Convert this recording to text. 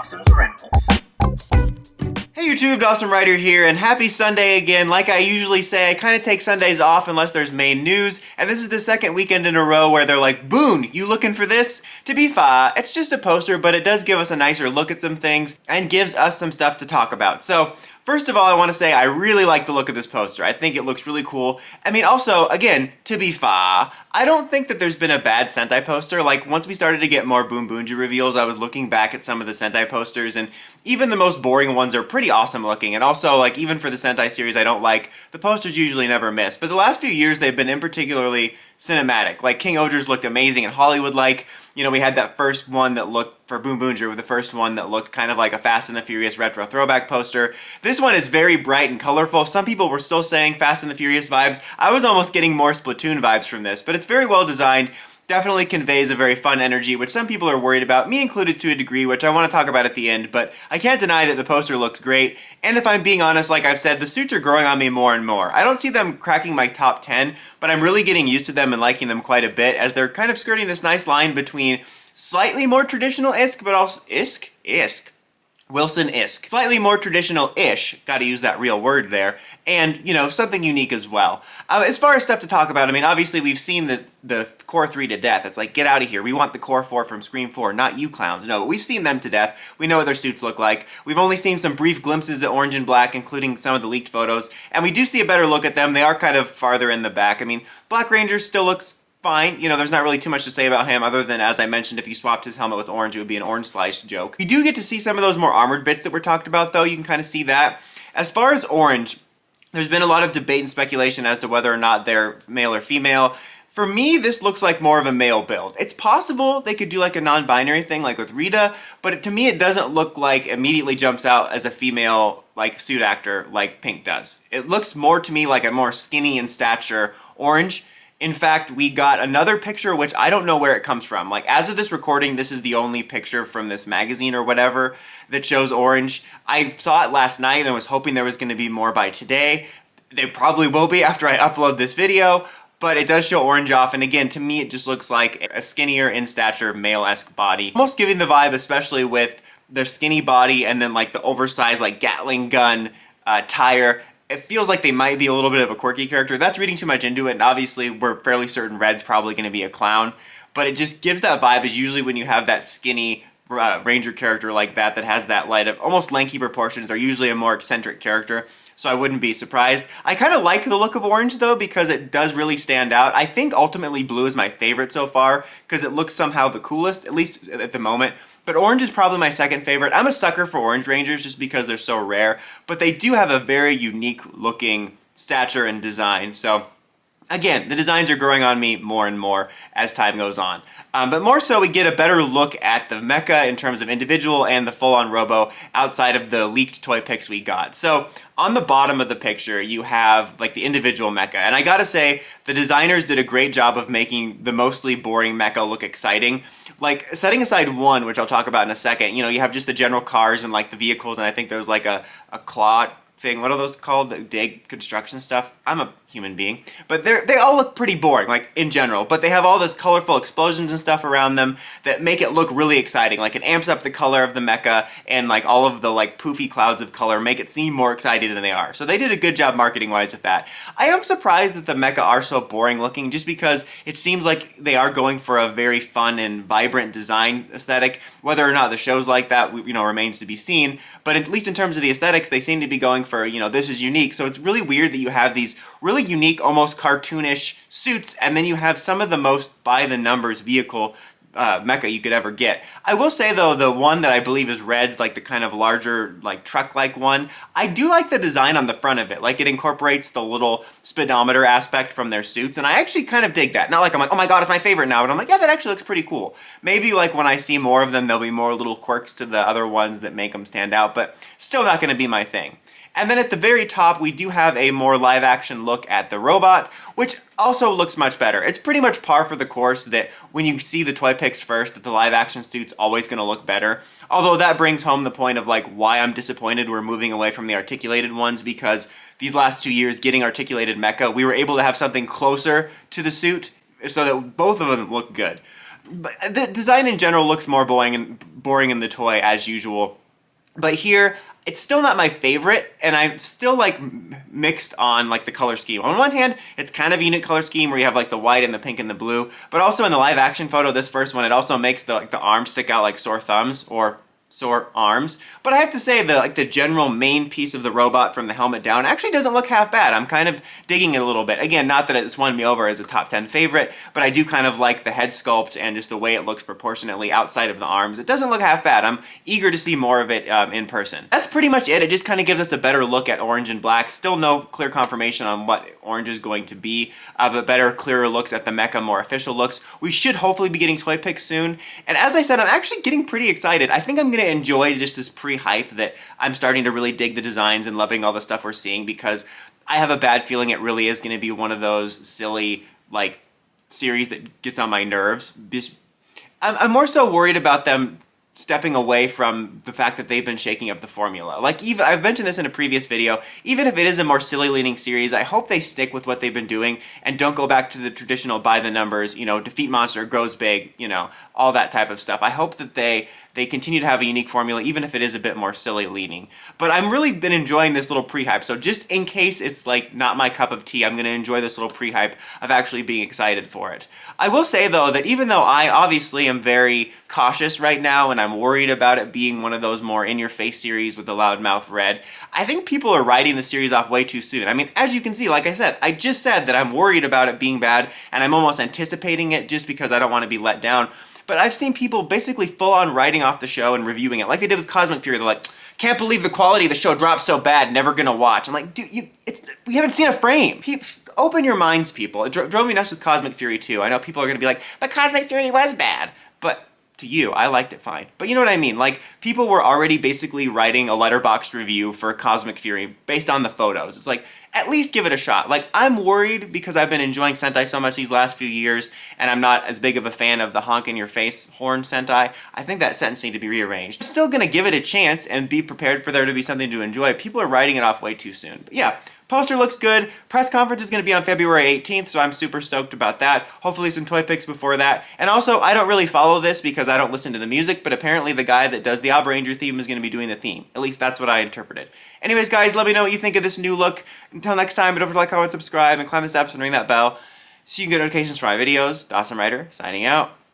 Dawson's Rambles. Hey YouTube, Dawson Ryder here, and happy Sunday again. Like I usually say, I kind of take Sundays off unless there's main news, and this is the second weekend in a row where they're like, Boon, you looking for this? To be fair, it's just a poster, but it does give us a nicer look at some things, and gives us some stuff to talk about. So, first of all, I want to say I really like the look of this poster. I think it looks really cool. I mean, also, again, to be fair, I don't think that there's been a bad Sentai poster. Like, once we started to get more BoonBoomGer reveals, I was looking back at some of the Sentai posters, and even the most boring ones are pretty awesome looking. And also, like, even for the Sentai series I don't like, the posters usually never miss. But the last few years, they've been in particularly cinematic. Like, King Oger's looked amazing in Hollywood. Like, you know, we had that first one that looked, for BoonBoomGer, with the first one that looked kind of like a Fast and the Furious retro throwback poster. This one is very bright and colorful. Some people were still saying Fast and the Furious vibes. I was almost getting more Splatoon vibes from this, but it's very well designed. Definitely conveys a very fun energy, which some people are worried about, me included to a degree, which I want to talk about at the end, but I can't deny that the poster looks great, and if I'm being honest, like I've said, the suits are growing on me more and more. I don't see them cracking my top 10, but I'm really getting used to them and liking them quite a bit, as they're kind of skirting this nice line between slightly more traditional-isk, but also isk? Wilson-isk. Slightly more traditional-ish, gotta use that real word there, and, you know, something unique as well. As far as stuff to talk about, I mean, obviously we've seen the Core 3 to death. It's like, get out of here. We want the Core 4 from Scream 4, not you clowns. No, but we've seen them to death. We know what their suits look like. We've only seen some brief glimpses at Orange and Black, including some of the leaked photos, and we do see a better look at them. They are kind of farther in the back. I mean, Black Ranger still looks fine. You know, there's not really too much to say about him other than, as I mentioned, if you swapped his helmet with orange, it would be an orange slice joke. We do get to see some of those more armored bits that were talked about, though. You can kind of see that. As far as orange, there's been a lot of debate and speculation as to whether or not they're male or female. For me, this looks like more of a male build. It's possible they could do like a non-binary thing like with Rita, but to me it doesn't look like immediately jumps out as a female like suit actor like Pink does. It looks more to me like a more skinny in stature orange. In fact, we got another picture, which I don't know where it comes from. Like, as of this recording, this is the only picture from this magazine or whatever that shows orange. I saw it last night and was hoping there was going to be more by today. There probably will be after I upload this video, but it does show orange off, and again, to me, it just looks like a skinnier in stature, male-esque body. Almost giving the vibe, especially with their skinny body and then like the oversized like Gatling gun tire. It feels like they might be a little bit of a quirky character. That's reading too much into it, and obviously we're fairly certain Red's probably going to be a clown, but it just gives that vibe, is usually when you have that skinny Ranger character like that has that light of almost lanky proportions. They're usually a more eccentric character, so I wouldn't be surprised. I kind of like the look of orange though, because it does really stand out. I think ultimately blue is my favorite so far, because it looks somehow the coolest, at least at the moment. But orange is probably my second favorite. I'm a sucker for orange Rangers just because they're so rare, but they do have a very unique looking stature and design. So again, the designs are growing on me more and more as time goes on. But more so, we get a better look at the mecha in terms of individual and the full-on Robo outside of the leaked toy pics we got. So on the bottom of the picture, you have like the individual mecha. And I gotta say, the designers did a great job of making the mostly boring mecha look exciting. Like, setting aside one, which I'll talk about in a second, you know, you have just the general cars and like the vehicles, and I think there's like a claw thing. What are those called? The dig construction stuff? I'm a human being. But they all look pretty boring, like, in general. But they have all this colorful explosions and stuff around them that make it look really exciting. Like, it amps up the color of the mecha, and like all of the like poofy clouds of color make it seem more exciting than they are. So they did a good job marketing-wise with that. I am surprised that the mecha are so boring looking, just because it seems like they are going for a very fun and vibrant design aesthetic. Whether or not the show's like that, you know, remains to be seen. But at least in terms of the aesthetics, they seem to be going for, you know, this is unique. So it's really weird that you have these really unique, almost cartoonish suits, and then you have some of the most by-the-numbers vehicle mecha you could ever get. I will say though, the one that I believe is Red's, like the kind of larger, like truck-like one, I do like the design on the front of it. Like, it incorporates the little speedometer aspect from their suits, and I actually kind of dig that. Not like I'm like, oh my god, it's my favorite now, but I'm like, yeah, that actually looks pretty cool. Maybe like when I see more of them, there'll be more little quirks to the other ones that make them stand out, but still not going to be my thing. And then at the very top, we do have a more live-action look at the robot, which also looks much better. It's pretty much par for the course that when you see the toy pics first, that the live-action suit's always going to look better. Although that brings home the point of like why I'm disappointed we're moving away from the articulated ones, because these last 2 years getting articulated mecha, we were able to have something closer to the suit so that both of them look good. But the design in general looks more boring in the toy as usual. But here, it's still not my favorite, and I'm still like mixed on like the color scheme. On one hand, it's kind of a unique color scheme where you have like the white and the pink and the blue, but also in the live action photo, this first one, it also makes the arms stick out like sore thumbs or sore arms. But I have to say the general main piece of the robot from the helmet down actually doesn't look half bad. I'm kind of digging it a little bit. Again, not that it's won me over as a top 10 favorite, but I do kind of like the head sculpt and just the way it looks proportionately outside of the arms. It doesn't look half bad. I'm eager to see more of it in person. That's pretty much it. It just kind of gives us a better look at orange and black. Still no clear confirmation on what orange is going to be, but better, clearer looks at the Mecha, more official looks. We should hopefully be getting toy picks soon. And as I said, I'm actually getting pretty excited. I think I'm going to enjoy just this pre-hype that I'm starting to really dig the designs and loving all the stuff we're seeing, because I have a bad feeling it really is going to be one of those silly, like, series that gets on my nerves. I'm more so worried about them stepping away from the fact that they've been shaking up the formula. Like, even I've mentioned this in a previous video, even if it is a more silly leaning series, I hope they stick with what they've been doing and don't go back to the traditional by the numbers, you know, defeat monster, grows big, you know, all that type of stuff. I hope that they continue to have a unique formula, even if it is a bit more silly leaning. But I'm really been enjoying this little pre-hype, so just in case it's like not my cup of tea, I'm going to enjoy this little pre-hype of actually being excited for it. I will say though that even though I obviously am very cautious right now and I'm worried about it being one of those more in-your-face series with the loudmouth red, I think people are writing the series off way too soon. I mean, as you can see, like I said, I just said that I'm worried about it being bad and I'm almost anticipating it just because I don't want to be let down. But I've seen people basically full-on writing off the show and reviewing it, like they did with Cosmic Fury. They're like, can't believe the quality of the show dropped so bad, never gonna watch. I'm like, dude, we haven't seen a frame. Open your minds, people. It drove me nuts with Cosmic Fury too. I know people are gonna be like, but Cosmic Fury was bad. But to you, I liked it fine. But you know what I mean? Like, people were already basically writing a letterboxd review for Cosmic Fury based on the photos. It's like, at least give it a shot. Like, I'm worried because I've been enjoying Sentai so much these last few years, and I'm not as big of a fan of the honk-in-your-face horn Sentai. I think that sentence needs to be rearranged. I'm still gonna give it a chance and be prepared for there to be something to enjoy. People are writing it off way too soon. But yeah, poster looks good. Press conference is going to be on February 18th, so I'm super stoked about that. Hopefully some toy picks before that. And also, I don't really follow this because I don't listen to the music, but apparently the guy that does the Ob Ranger theme is going to be doing the theme. At least that's what I interpreted. Anyways, guys, let me know what you think of this new look. Until next time, don't forget to like, comment, subscribe, and climb the steps and ring that bell so you can get notifications for my videos. Dawson Ryder, signing out.